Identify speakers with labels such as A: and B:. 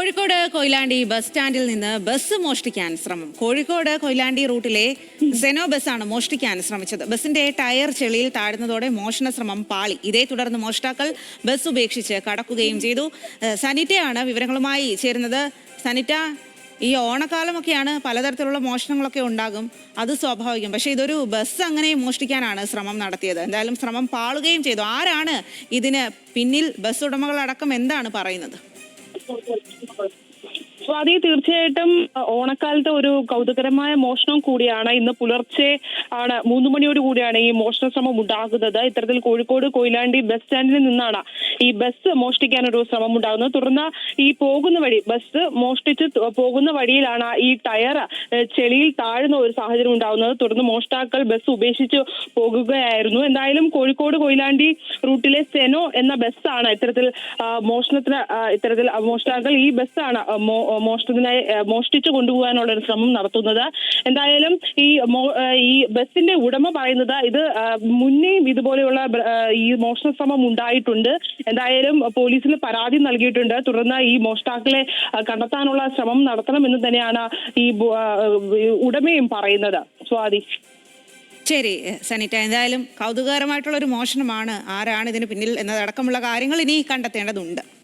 A: Kozhikode Koyilandy bus സ്റ്റാൻഡിൽ നിന്ന് bus മോഷ്ടിക്കാൻ ശ്രമം. കോഴിക്കോട് കൊയിലാണ്ടി റൂട്ടിലെ സെനോ ബസ്സാണ് മോഷ്ടിക്കാൻ ശ്രമിച്ചത്. ബസിന്റെ ടയർ ചെളിയിൽ താഴ്ന്നതോടെ മോഷണ ശ്രമം പാളി. ഇതേ തുടർന്ന് മോഷ്ടാക്കൾ ബസ് ഉപേക്ഷിച്ച് കടക്കുകയും ചെയ്തു. സനിറ്റയാണ് വിവരങ്ങളുമായി ചേരുന്നത്. സനിറ്റ, ഈ ഓണക്കാലമൊക്കെയാണ്, പലതരത്തിലുള്ള മോഷണങ്ങളൊക്കെ ഉണ്ടാകും, അത് സ്വാഭാവികം. പക്ഷേ ഇതൊരു ബസ് അങ്ങനെ മോഷ്ടിക്കാനാണ് ശ്രമം നടത്തിയത്. എന്തായാലും ശ്രമം പാളുകയും ചെയ്തു. ആരാണ് ഇതിന് പിന്നിൽ? ബസ് ഉടമകളടക്കം എന്താണ് പറയുന്നത്?
B: സ്വാതി, തീർച്ചയായിട്ടും ഓണക്കാലത്തെ ഒരു കൗതുകരമായ മോഷണം കൂടിയാണ്. ഇന്ന് പുലർച്ചെ 3 മണിയോട് കൂടിയാണ് ഈ മോഷണ ശ്രമം ഉണ്ടാകുന്നത്. ഇത്തരത്തിൽ കോഴിക്കോട് കൊയിലാണ്ടി ബസ് സ്റ്റാൻഡിൽ നിന്നാണ് ഈ ബസ് മോഷ്ടിക്കാനൊരു ശ്രമം ഉണ്ടാകുന്നത്. തുടർന്ന് ഈ പോകുന്ന വഴി, ബസ് മോഷ്ടിച്ച് പോകുന്ന വഴിയിലാണ് ഈ ടയർ ചെളിയിൽ താഴ്ന്ന ഒരു സാഹചര്യം ഉണ്ടാകുന്നത്. തുടർന്ന് മോഷ്ടാക്കൾ ബസ് ഉപേക്ഷിച്ച് പോകുകയായിരുന്നു. എന്തായാലും കോഴിക്കോട് കൊയിലാണ്ടി റൂട്ടിലെ സെനോ എന്ന ബസ്സാണ് ഇത്തരത്തിൽ മോഷ്ടാക്കൾ ഈ ബസ്സാണ് മോഷ്ടിച്ചു കൊണ്ടുപോകാനുള്ള ഒരു ശ്രമം നടത്തുന്നത്. എന്തായാലും ഈ ബസിന്റെ ഉടമ പറയുന്നത് ഇത് മുന്നേയും ഇതുപോലെയുള്ള ഈ മോഷണ ശ്രമം ഉണ്ടായിട്ടുണ്ട്. എന്തായാലും പോലീസിന് പരാതി നൽകിയിട്ടുണ്ട്. തുടർന്ന് ഈ മോഷ്ടാക്കളെ കണ്ടെത്താനുള്ള ശ്രമം നടത്തണമെന്ന് തന്നെയാണ് ഈ ഉടമയും പറയുന്നത്. സ്വാതി.
A: ശരി സനിറ്റ, എന്തായാലും കൗതുകകരമായിട്ടുള്ള ഒരു മോഷണമാണ്. ആരാണ് ഇതിന് പിന്നിൽ എന്നതടക്കമുള്ള കാര്യങ്ങൾ ഇനി കണ്ടെത്തേണ്ടതുണ്ട്.